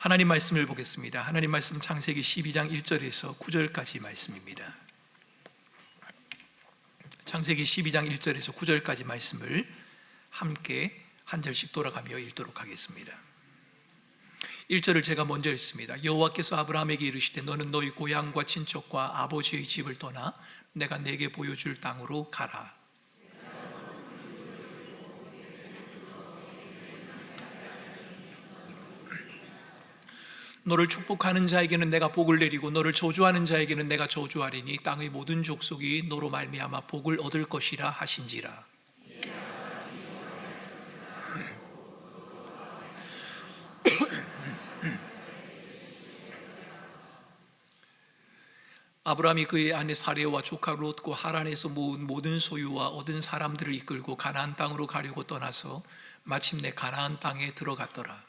하나님 말씀을 보겠습니다. 하나님 말씀 창세기 12장 1절에서 9절까지 말씀입니다. 창세기 12장 1절에서 9절까지 말씀을 함께 한 절씩 돌아가며 읽도록 하겠습니다. 1절을 제가 먼저 읽습니다. 여호와께서 아브라함에게 이르시되 너는 너희 고향과 친척과 아버지의 집을 떠나 내가 내게 보여줄 땅으로 가라. 너를 축복하는 자에게는 내가 복을 내리고 너를 저주하는 자에게는 내가 저주하리니 땅의 모든 족속이 너로 말미암아 복을 얻을 것이라 하신지라. 아브라함이 그의 아내 사레와 조카 롯과 하란에서 모은 모든 소유와 얻은 사람들을 이끌고 가나안 땅으로 가려고 떠나서 마침내 가나안 땅에 들어갔더라.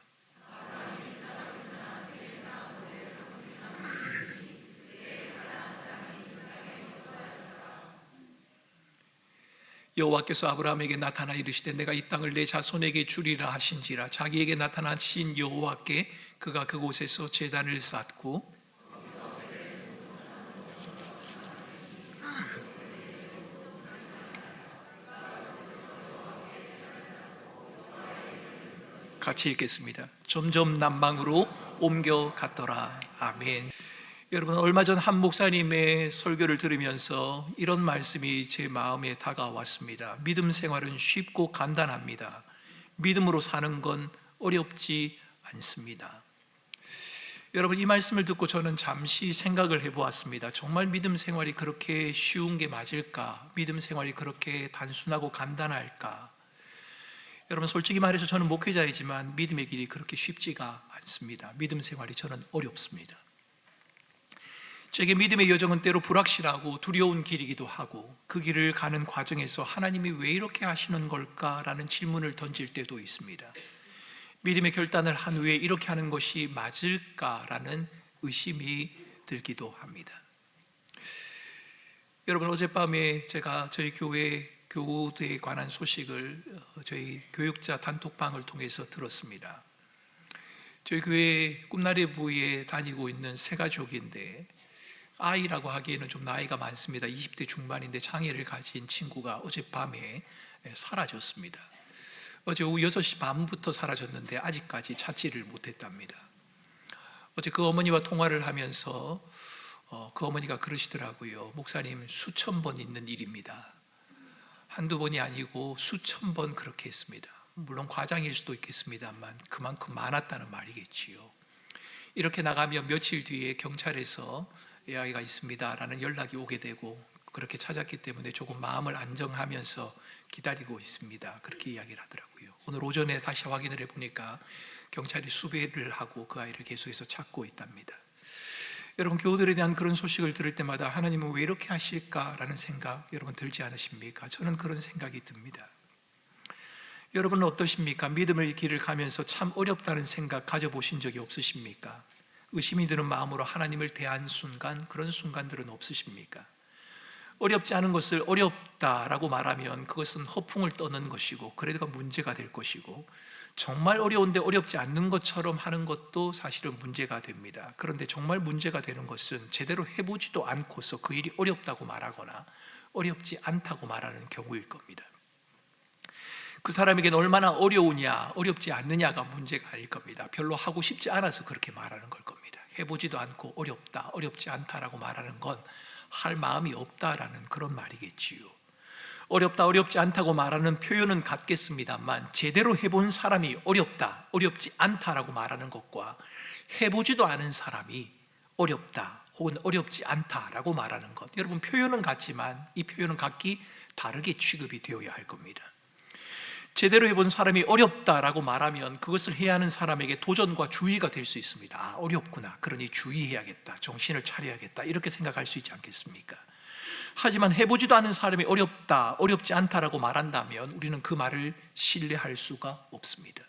여호와께서 아브라함에게 나타나 이르시되 내가 이 땅을 내 자손에게 주리라 하신지라. 자기에게 나타나신 여호와께 그가 그곳에서 제단을 쌓고 같이 읽겠습니다. 점점 남방으로 옮겨갔더라. 아멘. 여러분, 얼마 전 한 목사님의 설교를 들으면서 이런 말씀이 제 마음에 다가왔습니다. 믿음 생활은 쉽고 간단합니다. 믿음으로 사는 건 어렵지 않습니다. 여러분, 이 말씀을 듣고 저는 잠시 생각을 해보았습니다. 정말 믿음 생활이 그렇게 쉬운 게 맞을까? 믿음 생활이 그렇게 단순하고 간단할까? 여러분, 솔직히 말해서 저는 목회자이지만 믿음의 길이 그렇게 쉽지가 않습니다. 믿음 생활이 저는 어렵습니다. 제게 믿음의 여정은 때로 불확실하고 두려운 길이기도 하고 그 길을 가는 과정에서 하나님이 왜 이렇게 하시는 걸까라는 질문을 던질 때도 있습니다. 믿음의 결단을 한 후에 이렇게 하는 것이 맞을까라는 의심이 들기도 합니다. 여러분, 어젯밤에 제가 저희 교회 교우들에 관한 소식을 저희 교육자 단톡방을 통해서 들었습니다. 저희 교회 꿈나래 부에 다니고 있는 세 가족인데 아이라고 하기에는 좀 나이가 많습니다. 20대 중반인데 장애를 가진 친구가 어젯밤에 사라졌습니다. 어제 오후 6시 반부터 사라졌는데 아직까지 찾지를 못했답니다. 어제 그 어머니와 통화를 하면서 그 어머니가 그러시더라고요. 목사님, 수천 번 있는 일입니다. 한두 번이 아니고 수천 번 그렇게 했습니다. 물론 과장일 수도 있겠습니다만 그만큼 많았다는 말이겠지요. 이렇게 나가면 며칠 뒤에 경찰에서 이 아이가 있습니다라는 연락이 오게 되고 그렇게 찾았기 때문에 조금 마음을 안정하면서 기다리고 있습니다. 그렇게 이야기를 하더라고요. 오늘 오전에 다시 확인을 해보니까 경찰이 수배를 하고 그 아이를 계속해서 찾고 있답니다. 여러분, 교우들에 대한 그런 소식을 들을 때마다 하나님은 왜 이렇게 하실까라는 생각 여러분 들지 않으십니까? 저는 그런 생각이 듭니다. 여러분은 어떠십니까? 믿음의 길을 가면서 참 어렵다는 생각 가져보신 적이 없으십니까? 의심이 드는 마음으로 하나님을 대한 순간, 그런 순간들은 없으십니까? 어렵지 않은 것을 어렵다라고 말하면 그것은 허풍을 떠는 것이고 그래도 문제가 될 것이고, 정말 어려운데 어렵지 않는 것처럼 하는 것도 사실은 문제가 됩니다. 그런데 정말 문제가 되는 것은 제대로 해보지도 않고서 그 일이 어렵다고 말하거나 어렵지 않다고 말하는 경우일 겁니다. 그 사람에게는 얼마나 어려우냐, 어렵지 않느냐가 문제가 아닐 겁니다. 별로 하고 싶지 않아서 그렇게 말하는 걸 겁니다. 해보지도 않고 어렵다, 어렵지 않다라고 말하는 건 할 마음이 없다라는 그런 말이겠지요. 어렵다, 어렵지 않다고 말하는 표현은 같겠습니다만 제대로 해본 사람이 어렵다, 어렵지 않다라고 말하는 것과 해보지도 않은 사람이 어렵다 혹은 어렵지 않다라고 말하는 것, 여러분, 표현은 같지만 이 표현은 각기 다르게 취급이 되어야 할 겁니다. 제대로 해본 사람이 어렵다라고 말하면 그것을 해야 하는 사람에게 도전과 주의가 될 수 있습니다. 아, 어렵구나, 그러니 주의해야겠다, 정신을 차려야겠다, 이렇게 생각할 수 있지 않겠습니까? 하지만 해보지도 않은 사람이 어렵다, 어렵지 않다라고 말한다면 우리는 그 말을 신뢰할 수가 없습니다.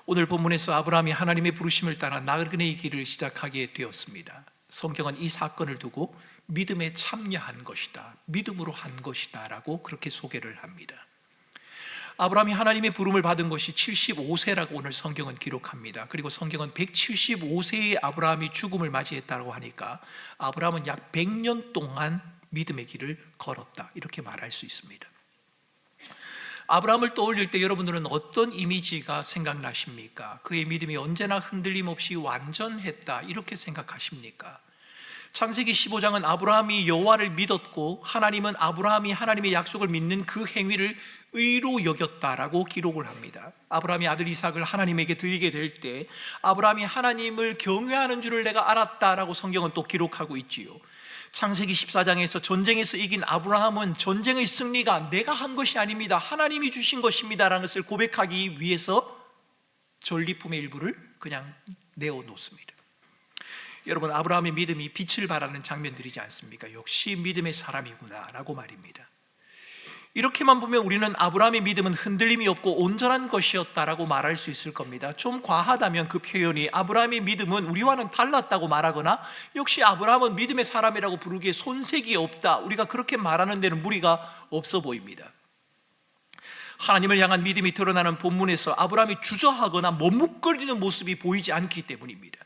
오늘 본문에서 아브라함이 하나님의 부르심을 따라 나그네의 길을 시작하게 되었습니다. 성경은 이 사건을 두고 믿음에 참여한 것이다, 믿음으로 한 것이다 라고 그렇게 소개를 합니다. 아브라함이 하나님의 부름을 받은 것이 75세라고 오늘 성경은 기록합니다. 그리고 성경은 175세의 아브라함이 죽음을 맞이했다고 하니까 아브라함은 약 100년 동안 믿음의 길을 걸었다, 이렇게 말할 수 있습니다. 아브라함을 떠올릴 때 여러분들은 어떤 이미지가 생각나십니까? 그의 믿음이 언제나 흔들림 없이 완전했다, 이렇게 생각하십니까? 창세기 15장은 아브라함이 여호와를 믿었고 하나님은 아브라함이 하나님의 약속을 믿는 그 행위를 의로 여겼다라고 기록을 합니다. 아브라함이 아들 이삭을 하나님에게 드리게 될 때 아브라함이 하나님을 경외하는 줄을 내가 알았다라고 성경은 또 기록하고 있지요. 창세기 14장에서 전쟁에서 이긴 아브라함은 전쟁의 승리가 내가 한 것이 아닙니다, 하나님이 주신 것입니다 라는 것을 고백하기 위해서 전리품의 일부를 그냥 내어놓습니다. 여러분, 아브라함의 믿음이 빛을 발하는 장면들이지 않습니까? 역시 믿음의 사람이구나 라고 말입니다. 이렇게만 보면 우리는 아브라함의 믿음은 흔들림이 없고 온전한 것이었다라고 말할 수 있을 겁니다. 좀 과하다면 그 표현이 아브라함의 믿음은 우리와는 달랐다고 말하거나 역시 아브라함은 믿음의 사람이라고 부르기에 손색이 없다, 우리가 그렇게 말하는 데는 무리가 없어 보입니다. 하나님을 향한 믿음이 드러나는 본문에서 아브라함이 주저하거나 머뭇거리는 모습이 보이지 않기 때문입니다.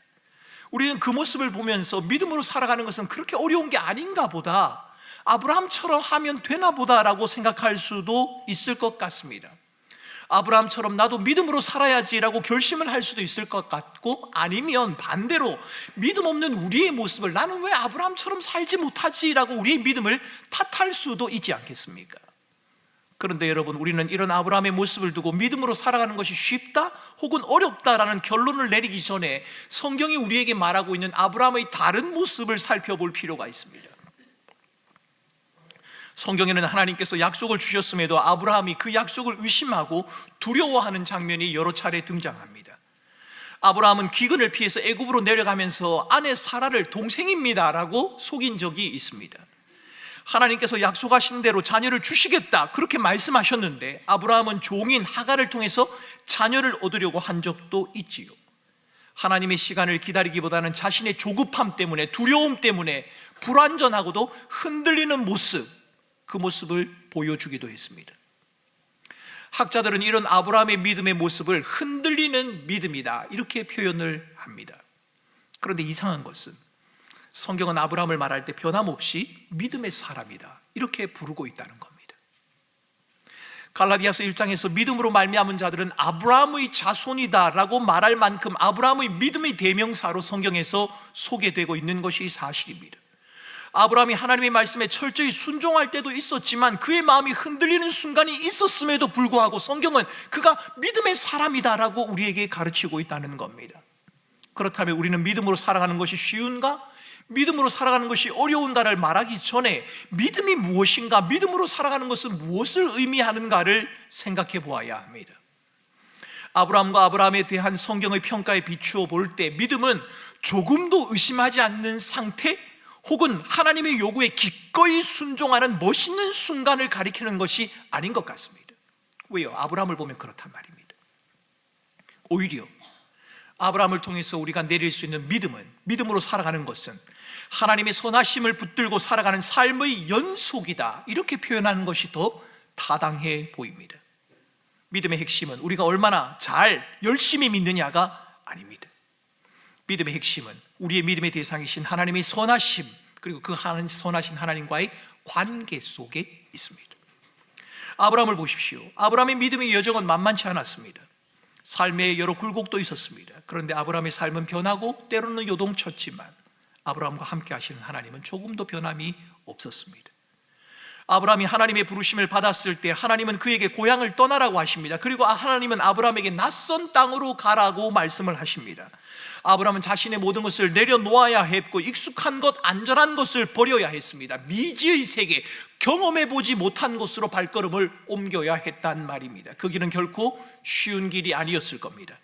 우리는 그 모습을 보면서 믿음으로 살아가는 것은 그렇게 어려운 게 아닌가 보다, 아브라함처럼 하면 되나 보다라고 생각할 수도 있을 것 같습니다. 아브라함처럼 나도 믿음으로 살아야지라고 결심을 할 수도 있을 것 같고, 아니면 반대로 믿음 없는 우리의 모습을 나는 왜 아브라함처럼 살지 못하지라고 우리의 믿음을 탓할 수도 있지 않겠습니까? 그런데 여러분, 우리는 이런 아브라함의 모습을 두고 믿음으로 살아가는 것이 쉽다 혹은 어렵다라는 결론을 내리기 전에 성경이 우리에게 말하고 있는 아브라함의 다른 모습을 살펴볼 필요가 있습니다. 성경에는 하나님께서 약속을 주셨음에도 아브라함이 그 약속을 의심하고 두려워하는 장면이 여러 차례 등장합니다. 아브라함은 기근을 피해서 애굽으로 내려가면서 아내 사라를 동생입니다 라고 속인 적이 있습니다. 하나님께서 약속하신 대로 자녀를 주시겠다 그렇게 말씀하셨는데 아브라함은 종인 하갈을 통해서 자녀를 얻으려고 한 적도 있지요. 하나님의 시간을 기다리기보다는 자신의 조급함 때문에, 두려움 때문에 불완전하고도 흔들리는 모습, 그 모습을 보여주기도 했습니다. 학자들은 이런 아브라함의 믿음의 모습을 흔들리는 믿음이다 이렇게 표현을 합니다. 그런데 이상한 것은 성경은 아브라함을 말할 때 변함없이 믿음의 사람이다 이렇게 부르고 있다는 겁니다. 갈라디아서 1장에서 믿음으로 말미암은 자들은 아브라함의 자손이다 라고 말할 만큼 아브라함의 믿음의 대명사로 성경에서 소개되고 있는 것이 사실입니다. 아브라함이 하나님의 말씀에 철저히 순종할 때도 있었지만 그의 마음이 흔들리는 순간이 있었음에도 불구하고 성경은 그가 믿음의 사람이다라고 우리에게 가르치고 있다는 겁니다. 그렇다면 우리는 믿음으로 살아가는 것이 쉬운가? 믿음으로 살아가는 것이 어려운가를 말하기 전에 믿음이 무엇인가, 믿음으로 살아가는 것은 무엇을 의미하는가를 생각해 보아야 합니다. 아브라함과 아브라함에 대한 성경의 평가에 비추어 볼 때 믿음은 조금도 의심하지 않는 상태 혹은 하나님의 요구에 기꺼이 순종하는 멋있는 순간을 가리키는 것이 아닌 것 같습니다. 왜요? 아브라함을 보면 그렇단 말입니다. 오히려 아브라함을 통해서 우리가 내릴 수 있는 믿음으로 살아가는 것은 하나님의 선하심을 붙들고 살아가는 삶의 연속이다 이렇게 표현하는 것이 더 타당해 보입니다. 믿음의 핵심은 우리가 얼마나 잘 열심히 믿느냐가 아닙니다. 믿음의 핵심은 우리의 믿음의 대상이신 하나님의 선하심, 그리고 그 선하신 하나님과의 관계 속에 있습니다. 아브라함을 보십시오. 아브라함의 믿음의 여정은 만만치 않았습니다. 삶에 여러 굴곡도 있었습니다. 그런데 아브라함의 삶은 변하고 때로는 요동쳤지만 아브라함과 함께 하시는 하나님은 조금도 변함이 없었습니다. 아브라함이 하나님의 부르심을 받았을 때 하나님은 그에게 고향을 떠나라고 하십니다. 그리고 하나님은 아브라함에게 낯선 땅으로 가라고 말씀을 하십니다. 아브라함은 자신의 모든 것을 내려놓아야 했고 익숙한 것, 안전한 것을 버려야 했습니다. 미지의 세계, 경험해보지 못한 곳으로 발걸음을 옮겨야 했단 말입니다. 그 길은 결코 쉬운 길이 아니었을 겁니다.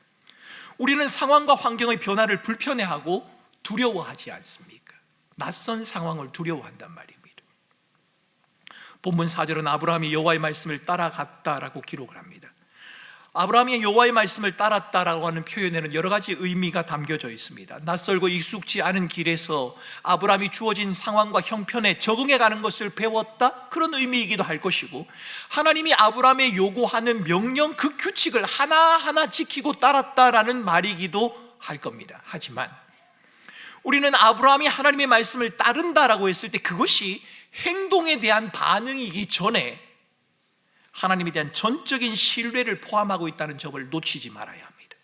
우리는 상황과 환경의 변화를 불편해하고 두려워하지 않습니까? 낯선 상황을 두려워한단 말입니다. 본문 4절은 아브라함이 여호와의 말씀을 따라갔다라고 기록을 합니다. 아브라함이 여호와의 말씀을 따랐다라고 하는 표현에는 여러 가지 의미가 담겨져 있습니다. 낯설고 익숙지 않은 길에서 아브라함이 주어진 상황과 형편에 적응해 가는 것을 배웠다, 그런 의미이기도 할 것이고, 하나님이 아브라함의 요구하는 명령, 그 규칙을 하나하나 지키고 따랐다라는 말이기도 할 겁니다. 하지만 우리는 아브라함이 하나님의 말씀을 따른다라고 했을 때 그것이 행동에 대한 반응이기 전에 하나님에 대한 전적인 신뢰를 포함하고 있다는 점을 놓치지 말아야 합니다.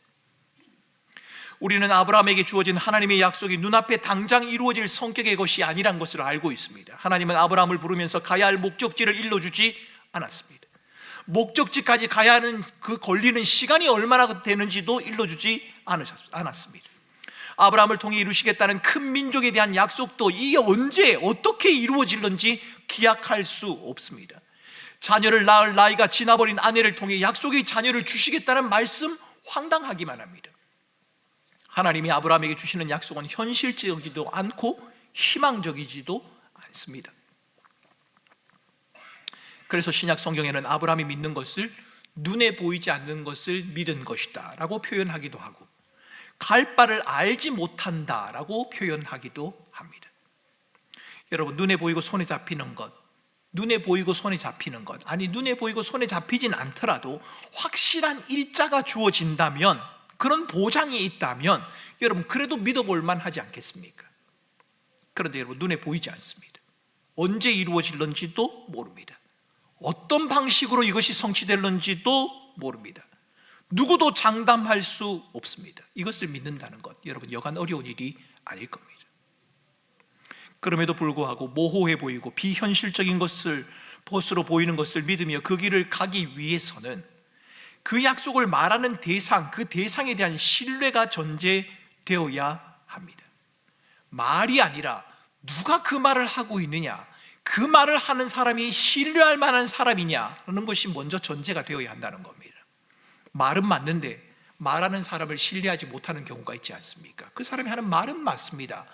우리는 아브라함에게 주어진 하나님의 약속이 눈앞에 당장 이루어질 성격의 것이 아니란 것을 알고 있습니다. 하나님은 아브라함을 부르면서 가야 할 목적지를 일러주지 않았습니다. 목적지까지 가야 하는 그 걸리는 시간이 얼마나 되는지도 일러주지 않았습니다. 아브라함을 통해 이루시겠다는 큰 민족에 대한 약속도 이게 언제 어떻게 이루어질는지 기약할 수 없습니다. 자녀를 낳을 나이가 지나버린 아내를 통해 약속의 자녀를 주시겠다는 말씀, 황당하기만 합니다. 하나님이 아브라함에게 주시는 약속은 현실적이지도 않고 희망적이지도 않습니다. 그래서 신약 성경에는 아브라함이 믿는 것을 눈에 보이지 않는 것을 믿은 것이다 라고 표현하기도 하고, 갈 바를 알지 못한다 라고 표현하기도 합니다. 여러분, 눈에 보이고 손에 잡히는 것, 눈에 보이고 손에 잡히는 것, 아니 눈에 보이고 손에 잡히진 않더라도 확실한 일자가 주어진다면, 그런 보장이 있다면 여러분 그래도 믿어볼 만하지 않겠습니까? 그런데 여러분, 눈에 보이지 않습니다. 언제 이루어질는지도 모릅니다. 어떤 방식으로 이것이 성취될는지도 모릅니다. 누구도 장담할 수 없습니다. 이것을 믿는다는 것, 여러분 여간 어려운 일이 아닐 겁니다. 그럼에도 불구하고 모호해 보이고 비현실적인 것으로 보이는 것을 믿으며 그 길을 가기 위해서는 그 약속을 말하는 대상, 그 대상에 대한 신뢰가 전제되어야 합니다. 말이 아니라 누가 그 말을 하고 있느냐, 그 말을 하는 사람이 신뢰할 만한 사람이냐라는 것이 먼저 전제가 되어야 한다는 겁니다. 말은 맞는데 말하는 사람을 신뢰하지 못하는 경우가 있지 않습니까? 그 사람이 하는 말은 맞습니다.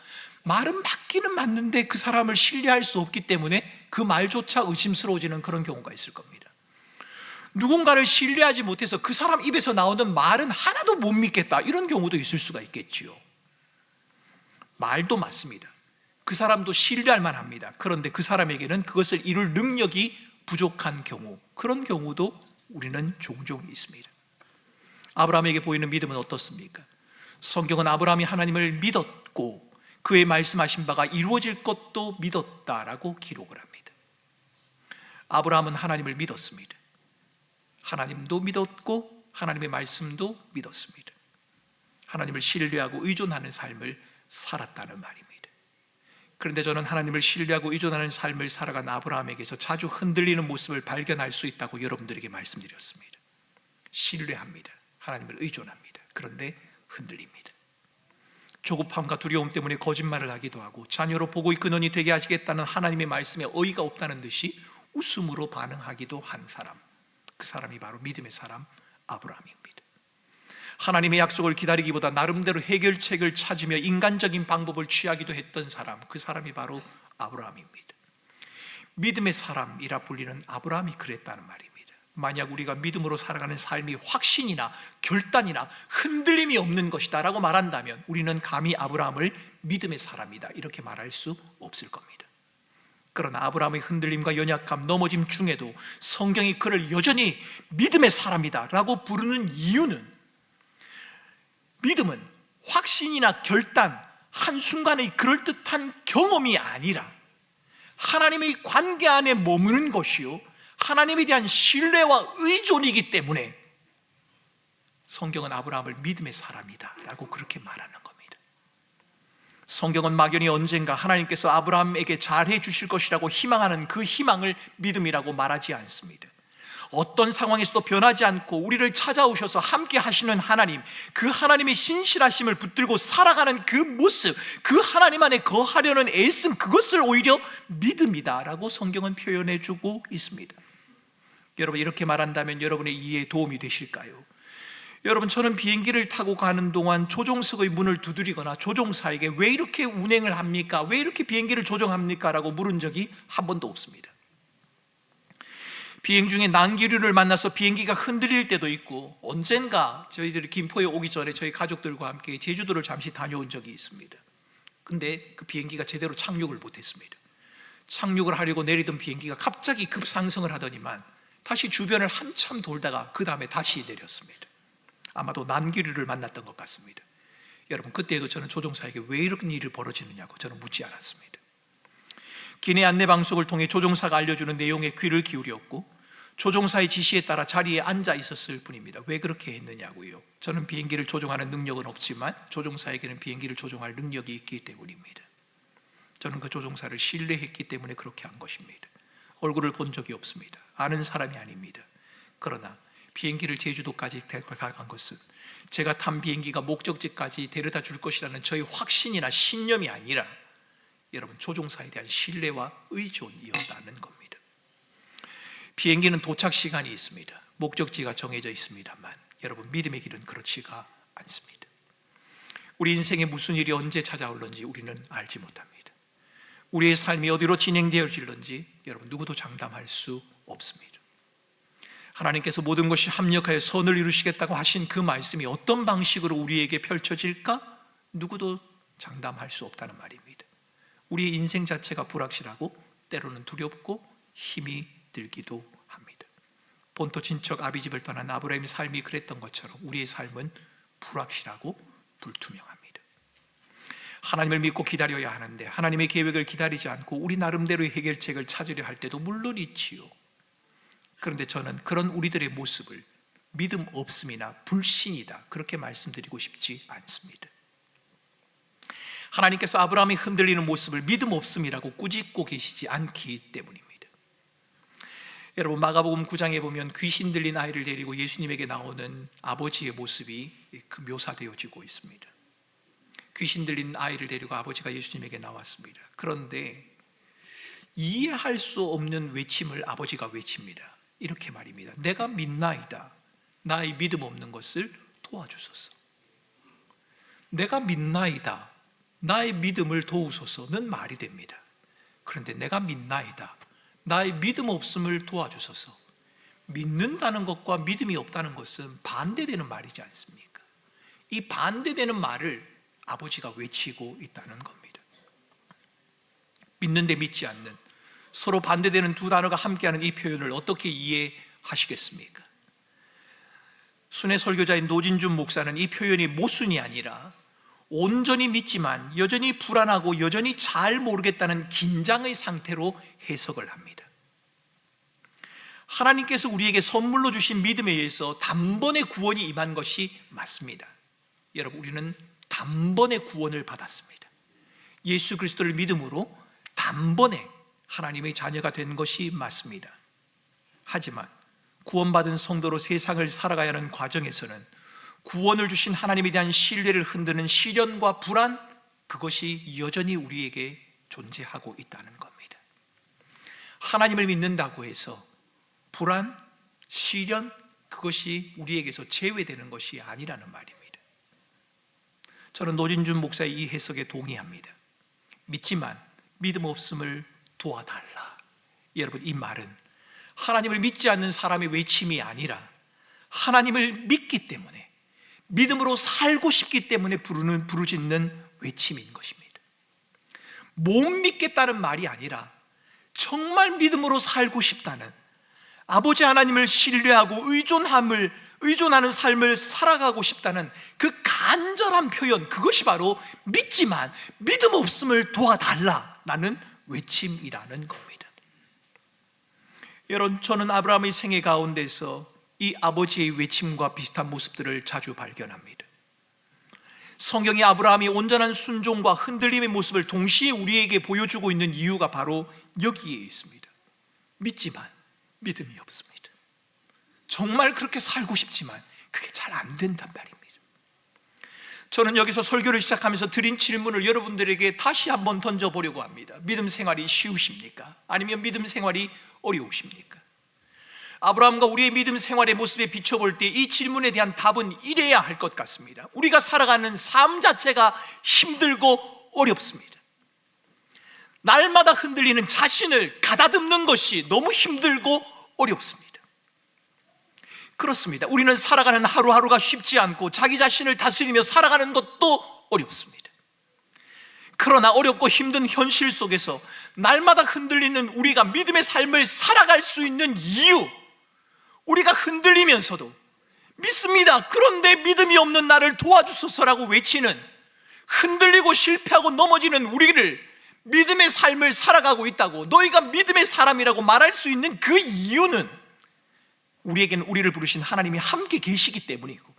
말은 맞기는 맞는데 그 사람을 신뢰할 수 없기 때문에 그 말조차 의심스러워지는 그런 경우가 있을 겁니다. 누군가를 신뢰하지 못해서 그 사람 입에서 나오는 말은 하나도 못 믿겠다, 이런 경우도 있을 수가 있겠지요. 말도 맞습니다. 그 사람도 신뢰할 만합니다. 그런데 그 사람에게는 그것을 이룰 능력이 부족한 경우, 그런 경우도 우리는 종종 있습니다. 아브라함에게 보이는 믿음은 어떻습니까? 성경은 아브라함이 하나님을 믿었고 그의 말씀하신 바가 이루어질 것도 믿었다라고 기록을 합니다. 아브라함은 하나님을 믿었습니다. 하나님도 믿었고 하나님의 말씀도 믿었습니다. 하나님을 신뢰하고 의존하는 삶을 살았다는 말입니다. 그런데 저는 하나님을 신뢰하고 의존하는 삶을 살아간 아브라함에게서 자주 흔들리는 모습을 발견할 수 있다고 여러분들에게 말씀드렸습니다. 신뢰합니다. 하나님을 의존합니다. 그런데 흔들립니다. 조급함과 두려움 때문에 거짓말을 하기도 하고, 자녀로 보고 근원이 되게 하시겠다는 하나님의 말씀에 어이가 없다는 듯이 웃음으로 반응하기도 한 사람, 그 사람이 바로 믿음의 사람 아브라함입니다. 하나님의 약속을 기다리기보다 나름대로 해결책을 찾으며 인간적인 방법을 취하기도 했던 사람, 그 사람이 바로 아브라함입니다. 믿음의 사람이라 불리는 아브라함이 그랬다는 말입니다. 만약 우리가 믿음으로 살아가는 삶이 확신이나 결단이나 흔들림이 없는 것이다 라고 말한다면 우리는 감히 아브라함을 믿음의 사람이다 이렇게 말할 수 없을 겁니다. 그러나 아브라함의 흔들림과 연약함, 넘어짐 중에도 성경이 그를 여전히 믿음의 사람이다 라고 부르는 이유는, 믿음은 확신이나 결단, 한순간의 그럴듯한 경험이 아니라 하나님의 관계 안에 머무는 것이요, 하나님에 대한 신뢰와 의존이기 때문에 성경은 아브라함을 믿음의 사람이다 라고 그렇게 말하는 겁니다. 성경은 막연히 언젠가 하나님께서 아브라함에게 잘해 주실 것이라고 희망하는 그 희망을 믿음이라고 말하지 않습니다. 어떤 상황에서도 변하지 않고 우리를 찾아오셔서 함께 하시는 하나님, 그 하나님의 신실하심을 붙들고 살아가는 그 모습, 그 하나님 안에 거하려는 애씀, 그것을 오히려 믿음이다 라고 성경은 표현해 주고 있습니다. 여러분, 이렇게 말한다면 여러분의 이해에 도움이 되실까요? 여러분, 저는 비행기를 타고 가는 동안 조종석의 문을 두드리거나 조종사에게 왜 이렇게 운행을 합니까? 왜 이렇게 비행기를 조종합니까? 라고 물은 적이 한 번도 없습니다. 비행 중에 난기류를 만나서 비행기가 흔들릴 때도 있고, 언젠가 저희들이 김포에 오기 전에 저희 가족들과 함께 제주도를 잠시 다녀온 적이 있습니다. 근데 그 비행기가 제대로 착륙을 못했습니다. 착륙을 하려고 내리던 비행기가 갑자기 급상승을 하더니만 다시 주변을 한참 돌다가 그 다음에 다시 내렸습니다. 아마도 난기류를 만났던 것 같습니다. 여러분, 그때도 저는 조종사에게 왜 이런 일이 벌어지느냐고 저는 묻지 않았습니다. 기내 안내 방송을 통해 조종사가 알려주는 내용에 귀를 기울였고, 조종사의 지시에 따라 자리에 앉아 있었을 뿐입니다. 왜 그렇게 했느냐고요? 저는 비행기를 조종하는 능력은 없지만 조종사에게는 비행기를 조종할 능력이 있기 때문입니다. 저는 그 조종사를 신뢰했기 때문에 그렇게 한 것입니다. 얼굴을 본 적이 없습니다. 아는 사람이 아닙니다. 그러나 비행기를 제주도까지 데려간 것은 제가 탄 비행기가 목적지까지 데려다 줄 것이라는 저의 확신이나 신념이 아니라 여러분, 조종사에 대한 신뢰와 의존이었다는 겁니다. 비행기는 도착 시간이 있습니다. 목적지가 정해져 있습니다만 여러분, 믿음의 길은 그렇지가 않습니다. 우리 인생에 무슨 일이 언제 찾아올는지 우리는 알지 못합니다. 우리의 삶이 어디로 진행되어질는지 여러분, 누구도 장담할 수 없습니다. 하나님께서 모든 것이 합력하여 선을 이루시겠다고 하신 그 말씀이 어떤 방식으로 우리에게 펼쳐질까? 누구도 장담할 수 없다는 말입니다. 우리의 인생 자체가 불확실하고 때로는 두렵고 힘이 들기도 합니다. 본토 친척 아비집을 떠난 아브라함의 삶이 그랬던 것처럼 우리의 삶은 불확실하고 불투명합니다. 하나님을 믿고 기다려야 하는데 하나님의 계획을 기다리지 않고 우리 나름대로의 해결책을 찾으려 할 때도 물론 있지요. 그런데 저는 그런 우리들의 모습을 믿음 없음이나 불신이다 그렇게 말씀드리고 싶지 않습니다. 하나님께서 아브라함이 흔들리는 모습을 믿음 없음이라고 꾸짖고 계시지 않기 때문입니다. 여러분, 마가복음 9장에 보면 귀신 들린 아이를 데리고 예수님에게 나오는 아버지의 모습이 묘사되어지고 있습니다. 귀신 들린 아이를 데리고 아버지가 예수님에게 나왔습니다. 그런데 이해할 수 없는 외침을 아버지가 외칩니다. 이렇게 말입니다. 내가 믿나이다. 나의 믿음 없는 것을 도와주소서. 내가 믿나이다. 나의 믿음을 도우소서는 말이 됩니다. 그런데 내가 믿나이다. 나의 믿음 없음을 도와주소서. 믿는다는 것과 믿음이 없다는 것은 반대되는 말이지 않습니까? 이 반대되는 말을 아버지가 외치고 있다는 겁니다. 믿는데 믿지 않는, 서로 반대되는 두 단어가 함께하는 이 표현을 어떻게 이해하시겠습니까? 순회 설교자인 노진준 목사는 이 표현이 모순이 아니라 온전히 믿지만 여전히 불안하고 여전히 잘 모르겠다는 긴장의 상태로 해석을 합니다. 하나님께서 우리에게 선물로 주신 믿음에 의해서 단번에 구원이 임한 것이 맞습니다. 여러분, 우리는 단번에 구원을 받았습니다. 예수 그리스도를 믿음으로 단번에 하나님의 자녀가 된 것이 맞습니다. 하지만 구원받은 성도로 세상을 살아가야 하는 과정에서는 구원을 주신 하나님에 대한 신뢰를 흔드는 시련과 불안, 그것이 여전히 우리에게 존재하고 있다는 겁니다. 하나님을 믿는다고 해서 불안, 시련, 그것이 우리에게서 제외되는 것이 아니라는 말입니다. 저는 노진준 목사의 이 해석에 동의합니다. 믿지만 믿음 없음을 도와달라. 여러분, 이 말은 하나님을 믿지 않는 사람의 외침이 아니라 하나님을 믿기 때문에, 믿음으로 살고 싶기 때문에 부르짖는 외침인 것입니다. 못 믿겠다는 말이 아니라 정말 믿음으로 살고 싶다는, 아버지 하나님을 신뢰하고 의존하는 삶을 살아가고 싶다는 그 간절한 표현, 그것이 바로 믿지만 믿음 없음을 도와달라라는 외침이라는 겁니다. 여러분, 저는 아브라함의 생애 가운데서 이 아버지의 외침과 비슷한 모습들을 자주 발견합니다. 성경이 아브라함이 온전한 순종과 흔들림의 모습을 동시에 우리에게 보여주고 있는 이유가 바로 여기에 있습니다. 믿지만 믿음이 없습니다. 정말 그렇게 살고 싶지만 그게 잘 안 된단 말입니다. 저는 여기서 설교를 시작하면서 드린 질문을 여러분들에게 다시 한번 던져보려고 합니다. 믿음 생활이 쉬우십니까? 아니면 믿음 생활이 어려우십니까? 아브라함과 우리의 믿음 생활의 모습에 비춰볼 때 이 질문에 대한 답은 이래야 할 것 같습니다. 우리가 살아가는 삶 자체가 힘들고 어렵습니다. 날마다 흔들리는 자신을 가다듬는 것이 너무 힘들고 어렵습니다. 그렇습니다. 우리는 살아가는 하루하루가 쉽지 않고 자기 자신을 다스리며 살아가는 것도 어렵습니다. 그러나 어렵고 힘든 현실 속에서 날마다 흔들리는 우리가 믿음의 삶을 살아갈 수 있는 이유, 우리가 흔들리면서도 믿습니다. 그런데 믿음이 없는 나를 도와주소서라고 외치는, 흔들리고 실패하고 넘어지는 우리를 믿음의 삶을 살아가고 있다고, 너희가 믿음의 사람이라고 말할 수 있는 그 이유는 우리에게는 우리를 부르신 하나님이 함께 계시기 때문이고,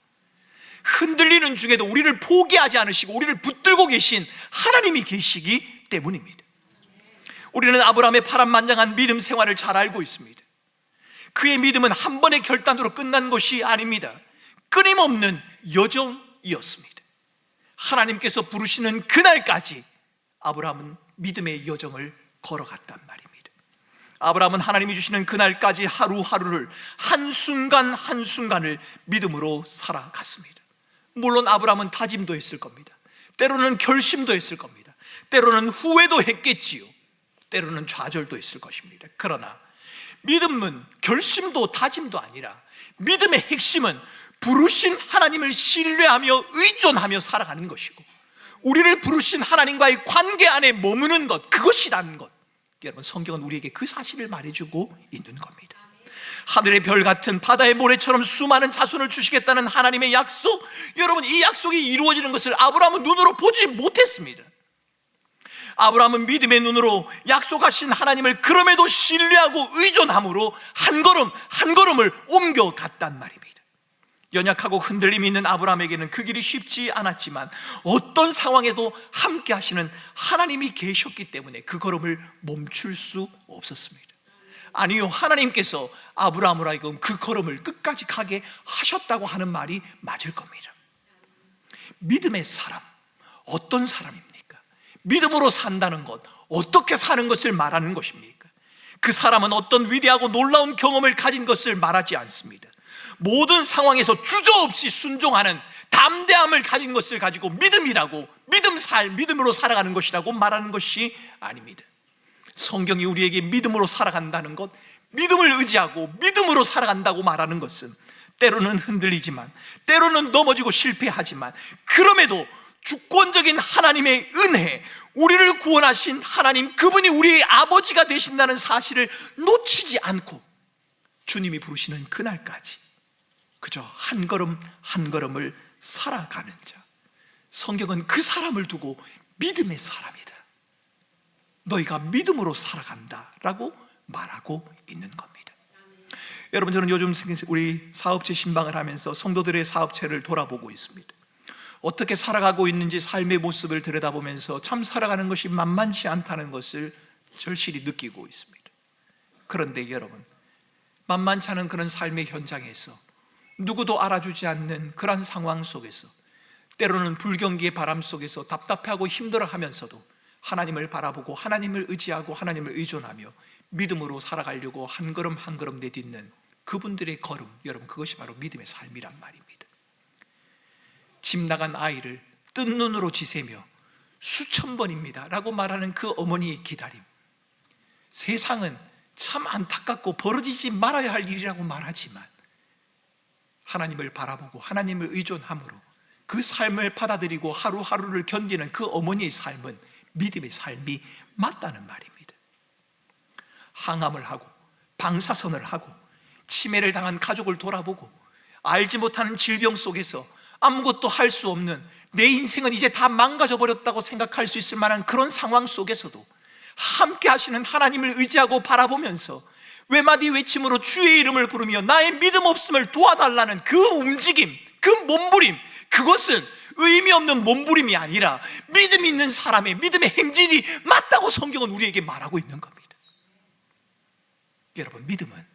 흔들리는 중에도 우리를 포기하지 않으시고 우리를 붙들고 계신 하나님이 계시기 때문입니다. 우리는 아브라함의 파란만장한 믿음 생활을 잘 알고 있습니다. 그의 믿음은 한 번의 결단으로 끝난 것이 아닙니다. 끊임없는 여정이었습니다. 하나님께서 부르시는 그날까지 아브라함은 믿음의 여정을 걸어갔단 말입니다. 아브라함은 하나님이 주시는 그날까지 하루하루를, 한순간 한순간을 믿음으로 살아갔습니다. 물론 아브라함은 다짐도 했을 겁니다. 때로는 결심도 했을 겁니다. 때로는 후회도 했겠지요. 때로는 좌절도 했을 것입니다. 그러나 믿음은 결심도 다짐도 아니라, 믿음의 핵심은 부르신 하나님을 신뢰하며 의존하며 살아가는 것이고, 우리를 부르신 하나님과의 관계 안에 머무는 것, 그것이라는 것, 여러분, 성경은 우리에게 그 사실을 말해주고 있는 겁니다. 하늘의 별 같은, 바다의 모래처럼 수많은 자손을 주시겠다는 하나님의 약속, 여러분, 이 약속이 이루어지는 것을 아브라함은 눈으로 보지 못했습니다. 아브라함은 믿음의 눈으로 약속하신 하나님을 그럼에도 신뢰하고 의존함으로 한 걸음 한 걸음을 옮겨갔단 말입니다. 연약하고 흔들림이 있는 아브라함에게는 그 길이 쉽지 않았지만 어떤 상황에도 함께 하시는 하나님이 계셨기 때문에 그 걸음을 멈출 수 없었습니다. 아니요, 하나님께서 아브라함으로 하여금 그 걸음을 끝까지 가게 하셨다고 하는 말이 맞을 겁니다. 믿음의 사람, 어떤 사람입니까? 믿음으로 산다는 것, 어떻게 사는 것을 말하는 것입니까? 그 사람은 어떤 위대하고 놀라운 경험을 가진 것을 말하지 않습니다. 모든 상황에서 주저없이 순종하는 담대함을 가진 것을 가지고 믿음이라고, 믿음으로 살아가는 것이라고 말하는 것이 아닙니다. 성경이 우리에게 믿음으로 살아간다는 것, 믿음을 의지하고 믿음으로 살아간다고 말하는 것은 때로는 흔들리지만, 때로는 넘어지고 실패하지만, 그럼에도 주권적인 하나님의 은혜, 우리를 구원하신 하나님, 그분이 우리의 아버지가 되신다는 사실을 놓치지 않고 주님이 부르시는 그날까지 그저 한 걸음 한 걸음을 살아가는 자, 성경은 그 사람을 두고 믿음의 사람이다, 너희가 믿음으로 살아간다 라고 말하고 있는 겁니다. 여러분, 저는 요즘 우리 사업체 신방을 하면서 성도들의 사업체를 돌아보고 있습니다. 어떻게 살아가고 있는지 삶의 모습을 들여다보면서 참 살아가는 것이 만만치 않다는 것을 절실히 느끼고 있습니다. 그런데 여러분, 만만치 않은 그런 삶의 현장에서 누구도 알아주지 않는 그런 상황 속에서, 때로는 불경기의 바람 속에서 답답하고 힘들어하면서도 하나님을 바라보고 하나님을 의지하고 하나님을 의존하며 믿음으로 살아가려고 한 걸음 한 걸음 내딛는 그분들의 걸음, 여러분, 그것이 바로 믿음의 삶이란 말입니다. 집 나간 아이를 뜬 눈으로 지새며 수천 번입니다 라고 말하는 그 어머니의 기다림, 세상은 참 안타깝고 벌어지지 말아야 할 일이라고 말하지만 하나님을 바라보고 하나님을 의존함으로 그 삶을 받아들이고 하루하루를 견디는 그 어머니의 삶은 믿음의 삶이 맞다는 말입니다. 항암을 하고 방사선을 하고 치매를 당한 가족을 돌아보고 알지 못하는 질병 속에서 아무것도 할 수 없는, 내 인생은 이제 다 망가져 버렸다고 생각할 수 있을 만한 그런 상황 속에서도 함께 하시는 하나님을 의지하고 바라보면서 외마디 외침으로 주의 이름을 부르며 나의 믿음 없음을 도와달라는 그 움직임, 그 몸부림, 그것은 의미 없는 몸부림이 아니라 믿음 있는 사람의 믿음의 행진이 맞다고 성경은 우리에게 말하고 있는 겁니다. 여러분, 믿음은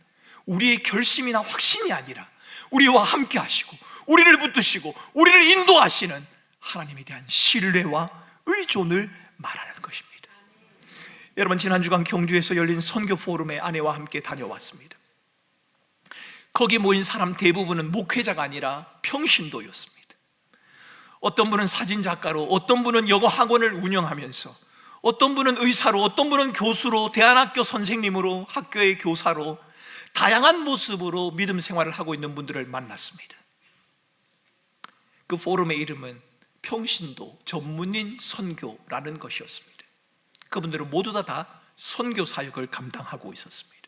우리의 결심이나 확신이 아니라 우리와 함께 하시고 우리를 붙드시고 우리를 인도하시는 하나님에 대한 신뢰와 의존을 말하는 것입니다. 여러분, 지난 주간 경주에서 열린 선교 포럼에 아내와 함께 다녀왔습니다. 거기 모인 사람 대부분은 목회자가 아니라 평신도였습니다. 어떤 분은 사진작가로, 어떤 분은 영어 학원을 운영하면서, 어떤 분은 의사로, 어떤 분은 교수로, 대안학교 선생님으로, 학교의 교사로 다양한 모습으로 믿음 생활을 하고 있는 분들을 만났습니다. 그 포럼의 이름은 평신도 전문인 선교라는 것이었습니다. 그분들은 모두 다 선교 사역을 감당하고 있었습니다.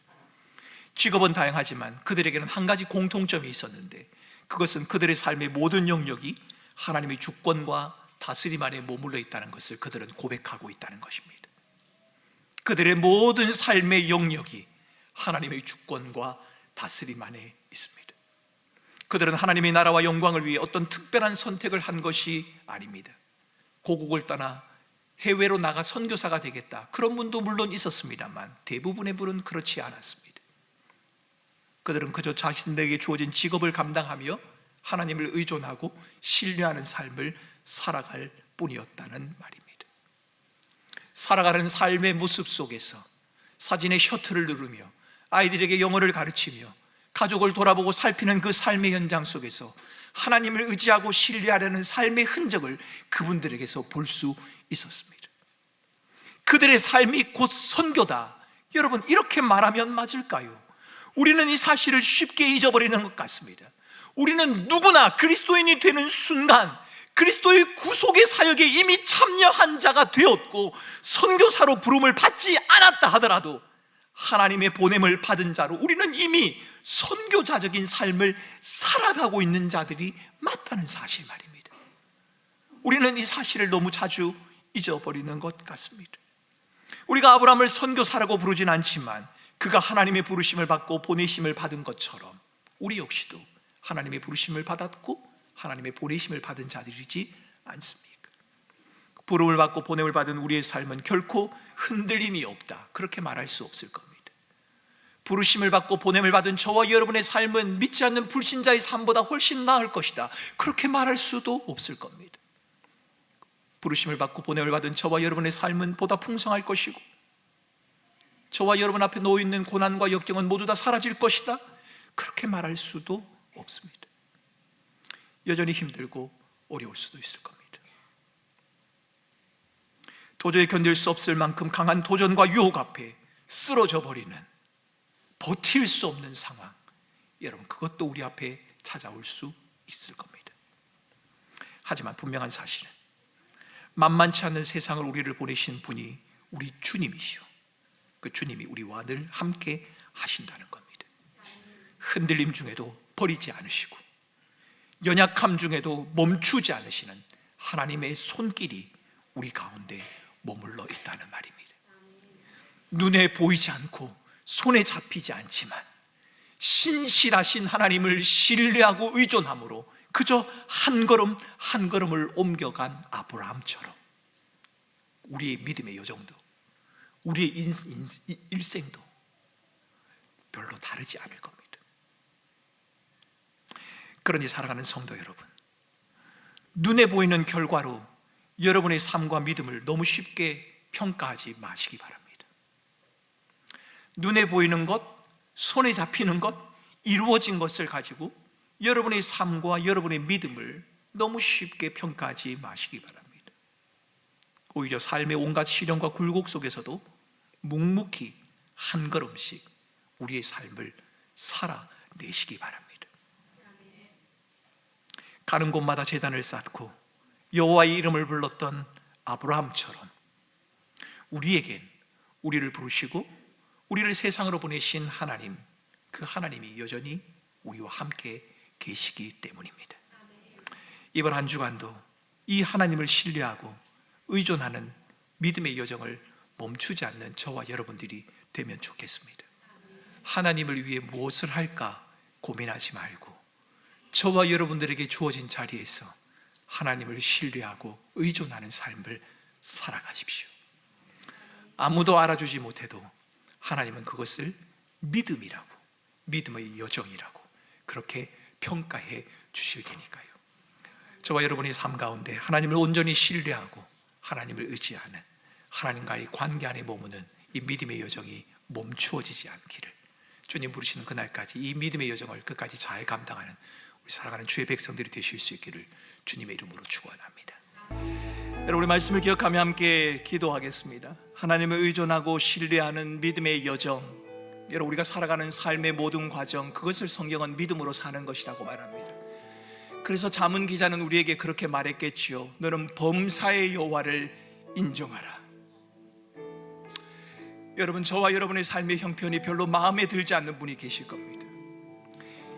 직업은 다양하지만 그들에게는 한 가지 공통점이 있었는데, 그것은 그들의 삶의 모든 영역이 하나님의 주권과 다스림 안에 머물러 있다는 것을 그들은 고백하고 있다는 것입니다. 그들의 모든 삶의 영역이 하나님의 주권과 다스림 안에 있습니다. 그들은 하나님의 나라와 영광을 위해 어떤 특별한 선택을 한 것이 아닙니다. 고국을 떠나 해외로 나가 선교사가 되겠다, 그런 분도 물론 있었습니다만 대부분의 분은 그렇지 않았습니다. 그들은 그저 자신들에게 주어진 직업을 감당하며 하나님을 의존하고 신뢰하는 삶을 살아갈 뿐이었다는 말입니다. 살아가는 삶의 모습 속에서 사진의 셔터를 누르며 아이들에게 영어를 가르치며 가족을 돌아보고 살피는 그 삶의 현장 속에서 하나님을 의지하고 신뢰하려는 삶의 흔적을 그분들에게서 볼 수 있었습니다. 그들의 삶이 곧 선교다, 여러분, 이렇게 말하면 맞을까요? 우리는 이 사실을 쉽게 잊어버리는 것 같습니다. 우리는 누구나 그리스도인이 되는 순간 그리스도의 구속의 사역에 이미 참여한 자가 되었고, 선교사로 부름을 받지 않았다 하더라도 하나님의 보냄을 받은 자로 우리는 이미 선교자적인 삶을 살아가고 있는 자들이 맞다는 사실 말입니다. 우리는 이 사실을 너무 자주 잊어버리는 것 같습니다. 우리가 아브라함을 선교사라고 부르진 않지만 그가 하나님의 부르심을 받고 보내심을 받은 것처럼 우리 역시도 하나님의 부르심을 받았고 하나님의 보내심을 받은 자들이지 않습니까? 부름을 받고 보냄을 받은 우리의 삶은 결코 흔들림이 없다, 그렇게 말할 수 없을 겁니다. 부르심을 받고 보냄을 받은 저와 여러분의 삶은 믿지 않는 불신자의 삶보다 훨씬 나을 것이다, 그렇게 말할 수도 없을 겁니다. 부르심을 받고 보냄을 받은 저와 여러분의 삶은 보다 풍성할 것이고, 저와 여러분 앞에 놓여있는 고난과 역경은 모두 다 사라질 것이다, 그렇게 말할 수도 없습니다. 여전히 힘들고 어려울 수도 있을 겁니다. 도저히 견딜 수 없을 만큼 강한 도전과 유혹 앞에 쓰러져 버리는, 버틸 수 없는 상황, 여러분, 그것도 우리 앞에 찾아올 수 있을 겁니다. 하지만 분명한 사실은 만만치 않은 세상을 우리를 보내신 분이 우리 주님이시오. 그 주님이 우리와 늘 함께 하신다는 겁니다. 흔들림 중에도 버리지 않으시고 연약함 중에도 멈추지 않으시는 하나님의 손길이 우리 가운데 머물러 있다는 말입니다. 눈에 보이지 않고 손에 잡히지 않지만 신실하신 하나님을 신뢰하고 의존함으로 그저 한 걸음 한 걸음을 옮겨간 아브라함처럼 우리의 믿음의 여정도, 우리의 일생도 별로 다르지 않을 겁니다. 그러니 살아가는 성도 여러분, 눈에 보이는 결과로 여러분의 삶과 믿음을 너무 쉽게 평가하지 마시기 바랍니다. 눈에 보이는 것, 손에 잡히는 것, 이루어진 것을 가지고 여러분의 삶과 여러분의 믿음을 너무 쉽게 평가하지 마시기 바랍니다. 오히려 삶의 온갖 시련과 굴곡 속에서도 묵묵히 한 걸음씩 우리의 삶을 살아내시기 바랍니다. 가는 곳마다 제단을 쌓고 여호와의 이름을 불렀던 아브라함처럼 우리에겐 우리를 부르시고 우리를 세상으로 보내신 하나님, 그 하나님이 여전히 우리와 함께 계시기 때문입니다. 이번 한 주간도 이 하나님을 신뢰하고 의존하는 믿음의 여정을 멈추지 않는 저와 여러분들이 되면 좋겠습니다. 하나님을 위해 무엇을 할까 고민하지 말고 저와 여러분들에게 주어진 자리에서 하나님을 신뢰하고 의존하는 삶을 살아가십시오. 아무도 알아주지 못해도 하나님은 그것을 믿음이라고, 믿음의 여정이라고 그렇게 평가해 주실 테니까요. 저와 여러분의 삶 가운데 하나님을 온전히 신뢰하고 하나님을 의지하는, 하나님과의 관계 안에 머무는 이 믿음의 여정이 멈추어지지 않기를, 주님 부르시는 그날까지 이 믿음의 여정을 끝까지 잘 감당하는 우리 살아가는 주의 백성들이 되실 수 있기를 주님의 이름으로 축원합니다. 여러분의 말씀을 기억하며 함께 기도하겠습니다. 하나님을 의존하고 신뢰하는 믿음의 여정, 여러분, 우리가 살아가는 삶의 모든 과정, 그것을 성경은 믿음으로 사는 것이라고 말합니다. 그래서 잠언 기자는 우리에게 그렇게 말했겠지요. 너는 범사의 여호와를 인정하라. 여러분, 저와 여러분의 삶의 형편이 별로 마음에 들지 않는 분이 계실 겁니다.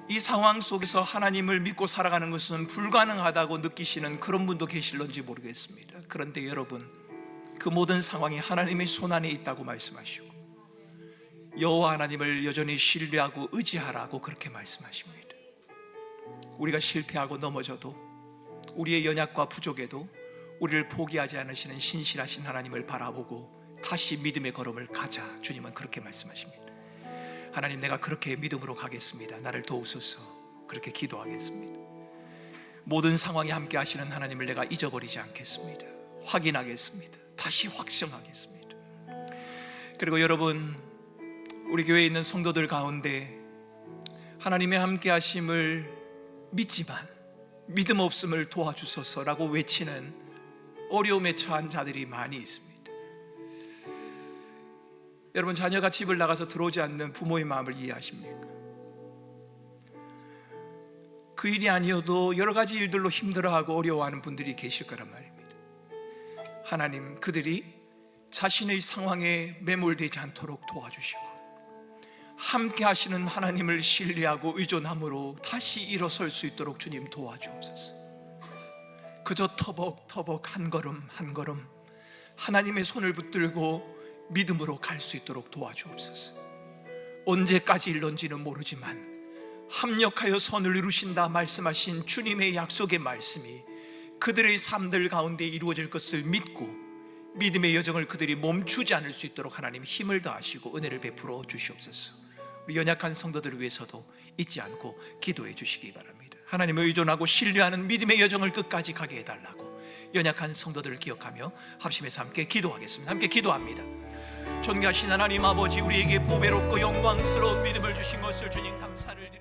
이 상황 속에서 하나님을 믿고 살아가는 것은 불가능하다고 느끼시는 그런 분도 계실런지 모르겠습니다. 그런데 여러분, 그 모든 상황이 하나님의 손안에 있다고 말씀하시고 여호와 하나님을 여전히 신뢰하고 의지하라고 그렇게 말씀하십니다. 우리가 실패하고 넘어져도, 우리의 연약과 부족에도 우리를 포기하지 않으시는 신실하신 하나님을 바라보고 다시 믿음의 걸음을 가자. 주님은 그렇게 말씀하십니다. 하나님, 내가 그렇게 믿음으로 가겠습니다. 나를 도우소서. 그렇게 기도하겠습니다. 모든 상황에 함께 하시는 하나님을 내가 잊어버리지 않겠습니다. 확인하겠습니다. 다시 확증하겠습니다. 그리고 여러분, 우리 교회에 있는 성도들 가운데 하나님의 함께 하심을 믿지만 믿음 없음을 도와주소서라고 외치는 어려움에 처한 자들이 많이 있습니다. 여러분, 자녀가 집을 나가서 들어오지 않는 부모의 마음을 이해하십니까? 그 일이 아니어도 여러 가지 일들로 힘들어하고 어려워하는 분들이 계실 거란 말입니다. 하나님, 그들이 자신의 상황에 매몰되지 않도록 도와주시고 함께 하시는 하나님을 신뢰하고 의존함으로 다시 일어설 수 있도록 주님 도와주옵소서. 그저 터벅터벅 한 걸음 한 걸음 하나님의 손을 붙들고 믿음으로 갈 수 있도록 도와주옵소서. 언제까지 일런지는 모르지만 합력하여 선을 이루신다 말씀하신 주님의 약속의 말씀이 그들의 삶들 가운데 이루어질 것을 믿고 믿음의 여정을 그들이 멈추지 않을 수 있도록 하나님 힘을 더하시고 은혜를 베풀어 주시옵소서. 우리 연약한 성도들을 위해서도 잊지 않고 기도해 주시기 바랍니다. 하나님을 의존하고 신뢰하는 믿음의 여정을 끝까지 가게 해달라고 연약한 성도들을 기억하며 합심해서 함께 기도하겠습니다. 함께 기도합니다. 존귀하신 하나님 아버지, 우리에게 보배롭고 영광스러운 믿음을 주신 것을 주님 감사를